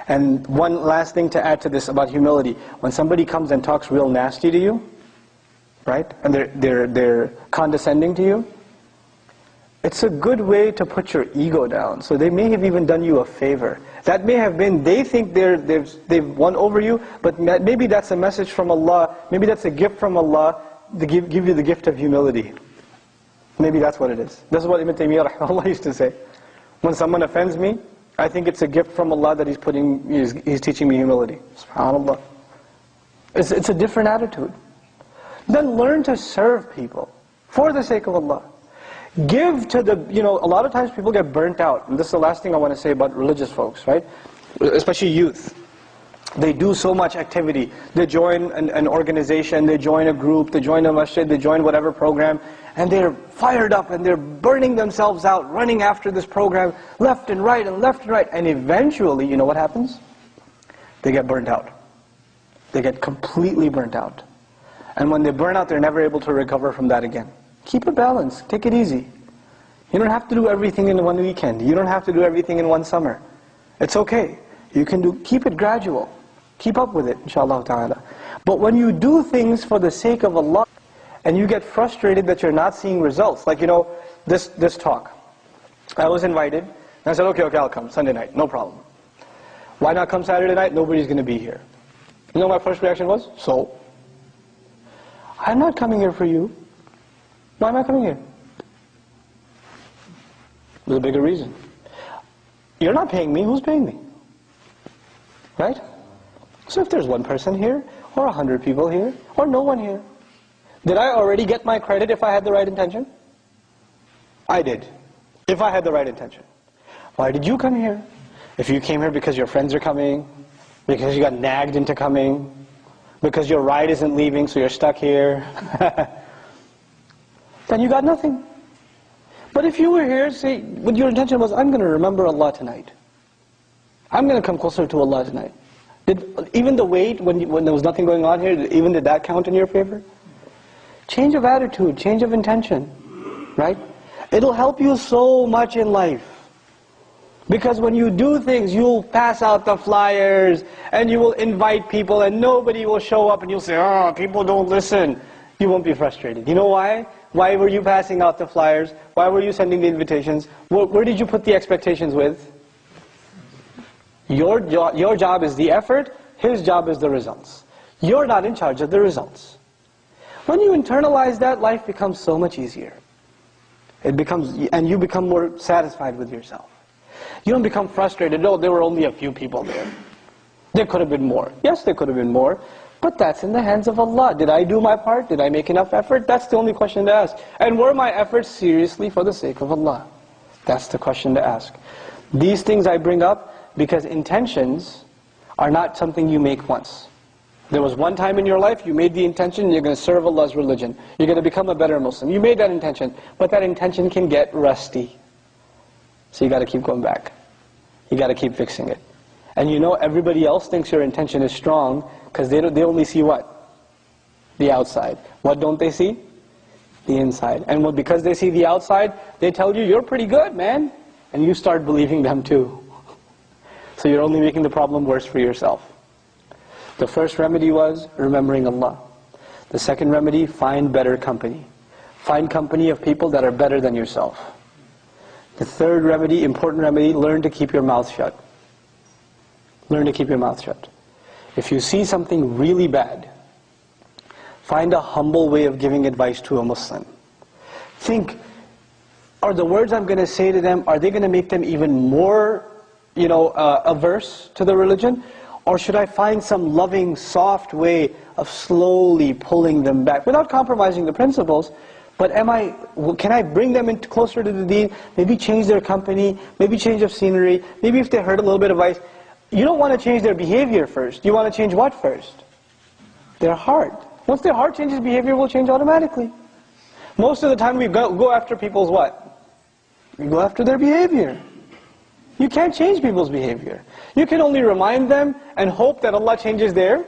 And one last thing to add to this about humility. When somebody comes and talks real nasty to you, right? And they're condescending to you, it's a good way to put your ego down. So they may have even done you a favor. That may have been, they think they've won over you, but maybe that's a message from Allah, maybe that's a gift from Allah to give you the gift of humility. Maybe that's what it is. This is what Ibn Taymiyyah rahimahullah used to say. When someone offends me, I think it's a gift from Allah that He's teaching me humility. SubhanAllah. It's a different attitude. Then learn to serve people for the sake of Allah. Give to the, a lot of times people get burnt out. And this is the last thing I want to say about religious folks, right? Especially youth. They do so much activity. They join an organization, they join a group, they join a masjid, they join whatever program, and they're fired up and they're burning themselves out, running after this program, left and right and left and right. And eventually, you know what happens? They get burnt out. They get completely burnt out. And when they burn out, they're never able to recover from that again. Keep a balance. Take it easy. You don't have to do everything in one weekend. You don't have to do everything in one summer. It's okay. You can keep it gradual. Keep up with it, inshallah ta'ala. But when you do things for the sake of Allah, and you get frustrated that you're not seeing results, like this talk. I was invited, and I said, okay, I'll come, Sunday night, no problem. Why not come Saturday night? Nobody's going to be here. You know what my first reaction was? So? I'm not coming here for you. Why am I coming here? There's a bigger reason. You're not paying me, who's paying me? Right? So if there's one person here, or 100 people here, or no one here, did I already get my credit if I had the right intention? I did, if I had the right intention. Why did you come here? If you came here because your friends are coming, because you got nagged into coming, because your ride isn't leaving so you're stuck here, then you got nothing. But if you were here, say, what your intention was, I'm going to remember Allah tonight. I'm going to come closer to Allah tonight. Even the wait, when there was nothing going on here, did that count in your favor? Change of attitude, change of intention, right? It'll help you so much in life. Because when you do things, you'll pass out the flyers, and you will invite people, and nobody will show up, and you'll say, oh, people don't listen. You won't be frustrated. You know why? Why were you passing out the flyers? Why were you sending the invitations? Where did you put the expectations with? Your job is the effort, his job is the results. You're not in charge of the results. When you internalize that, life becomes so much easier. And you become more satisfied with yourself. You don't become frustrated, oh, there were only a few people there. There could have been more. Yes, there could have been more, but that's in the hands of Allah. Did I do my part? Did I make enough effort? That's the only question to ask. And were my efforts seriously for the sake of Allah? That's the question to ask. These things I bring up because intentions are not something you make once. There was one time in your life, you made the intention, you're going to serve Allah's religion. You're going to become a better Muslim. You made that intention, but that intention can get rusty. So you got to keep going back. You got to keep fixing it. And everybody else thinks your intention is strong because they only see what? The outside. What don't they see? The inside. And because they see the outside, they tell you, you're pretty good, man. And you start believing them too. So you're only making the problem worse for yourself. The first remedy was remembering Allah. The second remedy, find better company. Find company of people that are better than yourself. The third remedy, important remedy, learn to keep your mouth shut. Learn to keep your mouth shut. If you see something really bad, find a humble way of giving advice to a Muslim. Think, are the words I'm going to say to them, are they going to make them even more averse to the religion? Or should I find some loving, soft way of slowly pulling them back without compromising the principles? But can I bring them closer to the deen? Maybe change their company, maybe change of scenery, maybe if they heard a little bit of advice. You don't want to change their behavior first. You want to change what first? Their heart. Once their heart changes, behavior will change automatically. Most of the time we go after people's what? We go after their behavior. You can't change people's behavior. You can only remind them and hope that Allah changes their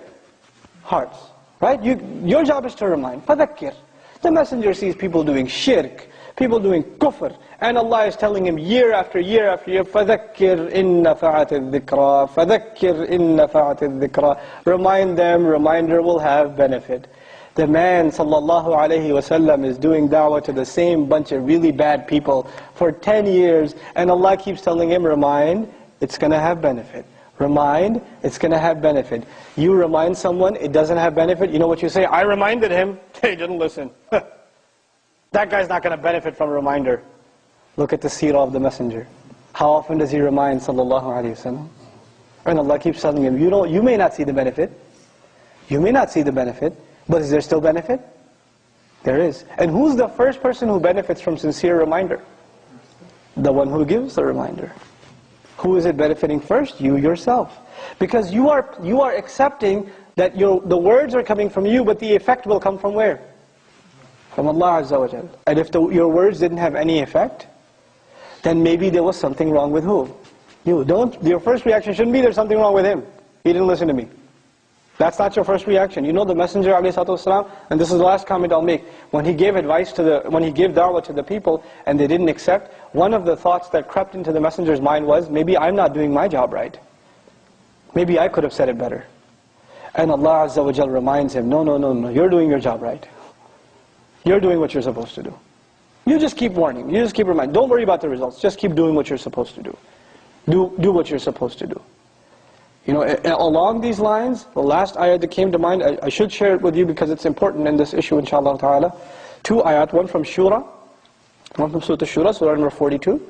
hearts. Right? Your job is to remind. فَذَكِّرْ. The messenger sees people doing shirk, people doing kufr. And Allah is telling him year after year after year, فَذَكِّرْ إِن نَفَعَتِ الذِّكْرَى فَذَكِّرْ إِن نَفَعَتِ الذِّكْرَى. Remind them, reminder will have benefit. The man sallallahu alayhi wasallam is doing da'wah to the same bunch of really bad people for 10 years, and Allah keeps telling him, remind, it's going to have benefit. Remind, it's going to have benefit. You remind someone, it doesn't have benefit, you know what you say? I reminded him, he didn't listen. That guy's not going to benefit from a reminder. Look at the seerah of the messenger. How often does he remind sallallahu alayhi wasallam? And Allah keeps telling him, you may not see the benefit. You may not see the benefit. But is there still benefit? There is. And who's the first person who benefits from sincere reminder? The one who gives the reminder. Who is it benefiting first? You yourself. Because you are accepting that the words are coming from you, but the effect will come from where? From Allah Azza wa Jal. And if your words didn't have any effect, then maybe there was something wrong with who? You. Your first reaction shouldn't be there's something wrong with him. He didn't listen to me. That's not your first reaction. You know the Messenger ﷺ, and this is the last comment I'll make, when he gave advice when he gave da'wah to the people and they didn't accept, one of the thoughts that crept into the Messenger's mind was, maybe I'm not doing my job right. Maybe I could have said it better. And Allah Azza wa Jal reminds him, no, you're doing your job right. You're doing what you're supposed to do. You just keep warning, you just keep reminding. Don't worry about the results, just keep doing what you're supposed to do. Do what you're supposed to do. You know, along these lines, the last ayat that came to mind, I should share it with you because it's important in this issue, inshallah ta'ala. 2 ayat, one from Shura, one from Surah Shura, Surah number 42,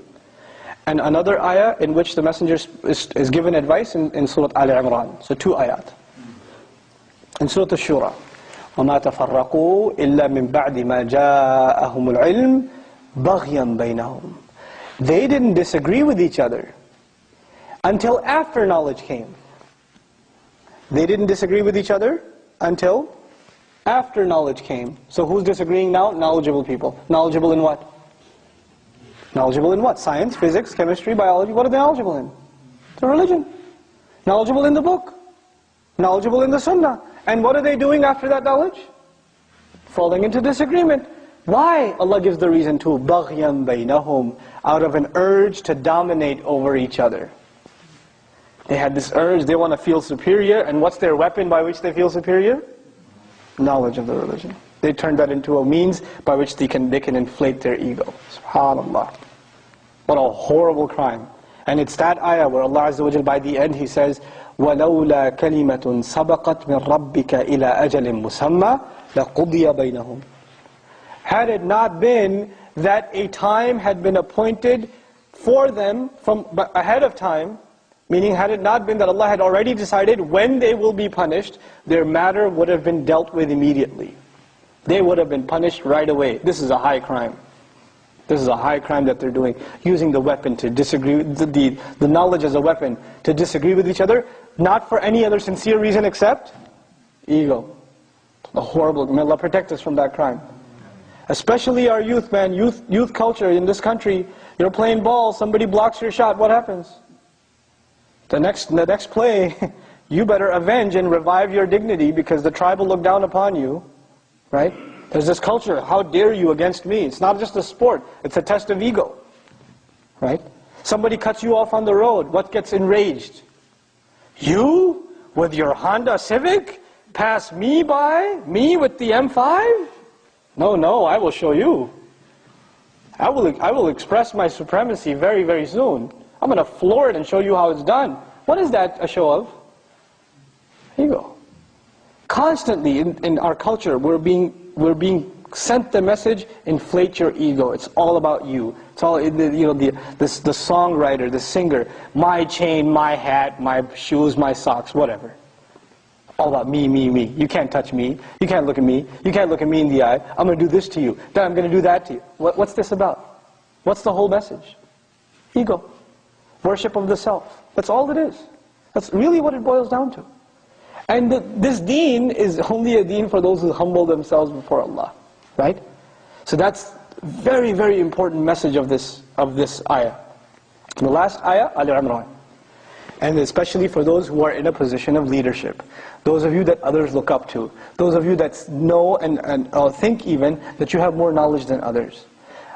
and another ayah in which the Messenger is given advice in Surah Al-Imran. So 2 ayat. In Surah Shura, وَمَا تَفَرَّقُوا إِلَّا مِن بَعْدِ مَا جَاءَهُمُ الْعِلْمُ بَغْيًا بَيْنَهُمْ. They didn't disagree with each other until after knowledge came. They didn't disagree with each other until after knowledge came. So who's disagreeing now? Knowledgeable people. Knowledgeable in what? Knowledgeable in what? Science, physics, chemistry, biology. What are they knowledgeable in? The religion. Knowledgeable in the book. Knowledgeable in the sunnah. And what are they doing after that knowledge? Falling into disagreement. Why? Allah gives the reason too. بَغْيًا بَيْنَهُمْ. Out of an urge to dominate over each other. They had this urge, they want to feel superior, and what's their weapon by which they feel superior? Knowledge of the religion. They turned that into a means by which they can inflate their ego. SubhanAllah. What a horrible crime. And it's that ayah where Allah Azza wa Jal, by the end, He says, وَلَوْلَا كَلِمَةٌ سَبَقَتْ مِنْ رَبِّكَ إِلَىٰ أَجَلٍ مُسَمَّى لَقُضِيَ بَيْنَهُمْ. Had it not been that a time had been appointed for them from ahead of time, meaning had it not been that Allah had already decided when they will be punished, their matter would have been dealt with immediately. They would have been punished right away. This is a high crime. This is a high crime that they're doing. Using the weapon to disagree, the knowledge as a weapon to disagree with each other, not for any other sincere reason except ego. A horrible, may Allah protect us from that crime. Especially our youth, man, youth culture in this country. You're playing ball, somebody blocks your shot, what happens? The next play, you better avenge and revive your dignity because the tribe will look down upon you, right? There's this culture, how dare you against me? It's not just a sport, it's a test of ego, right? Somebody cuts you off on the road, what gets enraged? You, with your Honda Civic, pass me by, me with the M5? No, I will show you. I will express my supremacy very, very soon. I'm going to floor it and show you how it's done. What is that a show of? Ego. Constantly in our culture, we're being sent the message: inflate your ego. It's all about you. It's all the songwriter, the singer, my chain, my hat, my shoes, my socks, whatever. All about me, me, me. You can't touch me. You can't look at me. You can't look at me in the eye. I'm going to do this to you. Then I'm going to do that to you. What's this about? What's the whole message? Ego. Worship of the self. That's all it is. That's really what it boils down to. And this deen is only a deen for those who humble themselves before Allah. Right? So that's very, very important message of this ayah. The last ayah, Al-Imran. And especially for those who are in a position of leadership. Those of you that others look up to. Those of you that know and think even that you have more knowledge than others.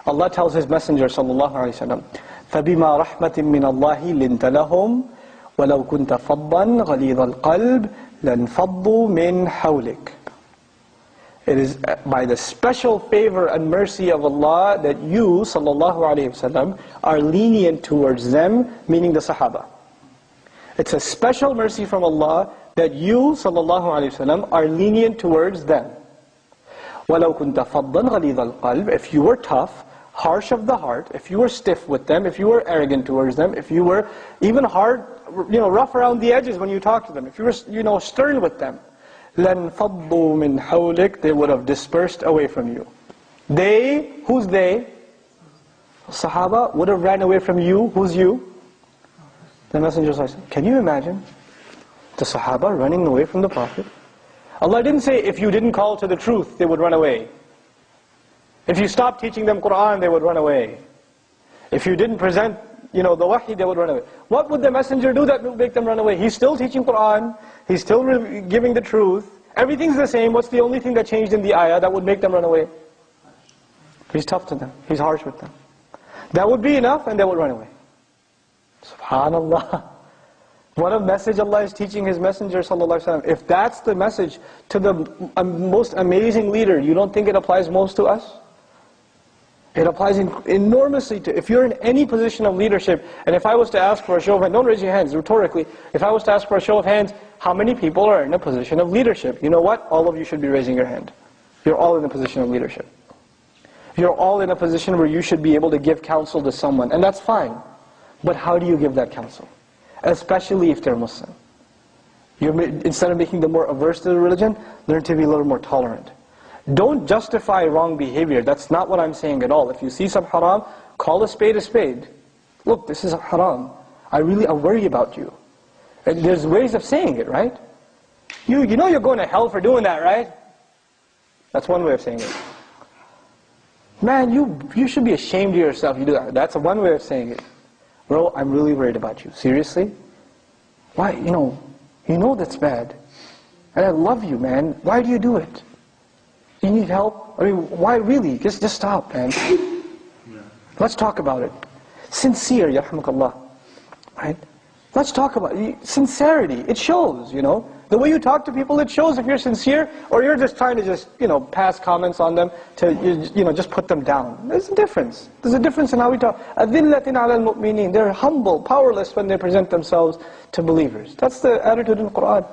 Allah tells His Messenger sallallahu alaihi wasallam, فَبِمَا رَحْمَةٍ مِّنَ اللَّهِ لِنْتَ لَهُمْ وَلَوْ كُنْتَ فَضًّا غَلِيظَ الْقَلْبِ لَانْفَضُّوا مِنْ حَوْلِكَ. It is by the special favor and mercy of Allah that you, sallallahu alaihi wasallam, are lenient towards them, meaning the Sahaba. It's a special mercy from Allah that you, sallallahu alaihi wasallam, are lenient towards them. وَلَوْ كُنْتَ فَضًّا غَلِيظَ الْقَلْبِ. If you were tough, harsh of the heart, if you were stiff with them, if you were arrogant towards them, if you were even hard, rough around the edges when you talk to them, if you were, stern with them, لَنْفَضُّوا مِنْ حَوْلِكَ. They would have dispersed away from you. They, who's they? Sahaba would have ran away from you. Who's you? The Messenger says, can you imagine the Sahaba running away from the Prophet? Allah didn't say if you didn't call to the truth, they would run away. If you stopped teaching them Qur'an, they would run away. If you didn't present, the wahi, they would run away. What would the Messenger do that would make them run away? He's still teaching Qur'an, he's still giving the truth, everything's the same. What's the only thing that changed in the ayah that would make them run away? He's tough to them, he's harsh with them. That would be enough and they would run away. SubhanAllah. What a message Allah is teaching His Messenger sallallahu alaihi wasallam. If that's the message to the most amazing leader, you don't think it applies most to us? It applies enormously to, if you're in any position of leadership, and if I was to ask for a show of hands, don't raise your hands, rhetorically, if I was to ask for a show of hands, how many people are in a position of leadership? You know what? All of you should be raising your hand. You're all in a position of leadership. You're all in a position where you should be able to give counsel to someone, and that's fine. But how do you give that counsel? Especially if they're Muslim. Instead of making them more averse to the religion, learn to be a little more tolerant. Don't justify wrong behavior. That's not what I'm saying at all. If you see some haram, call a spade a spade. Look, this is haram. I worry about you. And there's ways of saying it, right? You know you're going to hell for doing that, right? That's one way of saying it. Man, you should be ashamed of yourself. You do that. That's one way of saying it. Bro, I'm really worried about you. Seriously? Why? You know that's bad. And I love you, man. Why do you do it? You need help? I mean, why really? Just stop, man. Let's talk about it. Sincere, yarhamukallah. Right? Let's talk about it. Sincerity. It shows, The way you talk to people, it shows if you're sincere, or you're just trying to pass comments on them to, just put them down. There's a difference. There's a difference in how we talk. أَذِلَّةٍ عَلَى الْمُؤْمِنِينَ. They're humble, powerless when they present themselves to believers. That's the attitude in the Qur'an.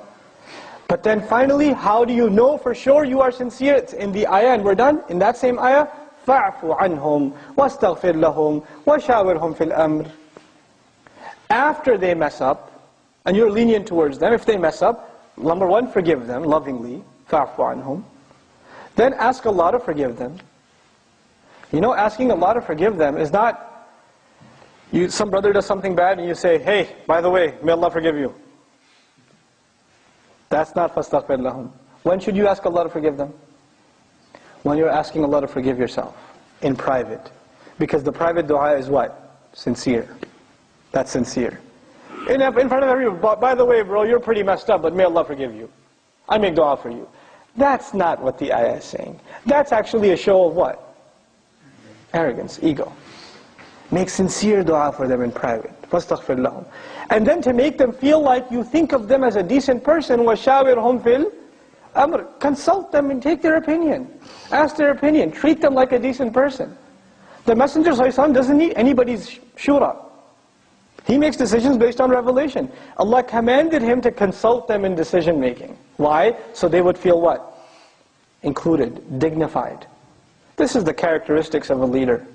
But then finally, how do you know for sure you are sincere? It's in the ayah, and we're done. In that same ayah, فَاعْفُ عَنْهُمْ وَاسْتَغْفِرْ لَهُمْ وَشَاوِرْهُمْ فِي الْأَمْرِ. After they mess up, and you're lenient towards them, if they mess up, number one, forgive them lovingly, فَاعْفُ عَنْهُمْ. Then ask Allah to forgive them. Asking Allah to forgive them is not, some brother does something bad and you say, hey, by the way, may Allah forgive you. That's not فَاسْتَغْفِرْ لَهُمْ. When should you ask Allah to forgive them? When you're asking Allah to forgive yourself, in private. Because the private dua is what? Sincere. That's sincere. In front of everyone, by the way, bro, you're pretty messed up, but may Allah forgive you. I make dua for you. That's not what the ayah is saying. That's actually a show of what? Arrogance, ego. Make sincere dua for them in private. فَاسْتَغْفِرْ لَهُمْ. And then to make them feel like you think of them as a decent person, وَشَاوِرْهُمْ فِي الْأَمْرِ. Consult them and take their opinion. Ask their opinion. Treat them like a decent person. The Messenger ﷺ doesn't need anybody's shura. He makes decisions based on revelation. Allah commanded him to consult them in decision making. Why? So they would feel what? Included, dignified. This is the characteristics of a leader.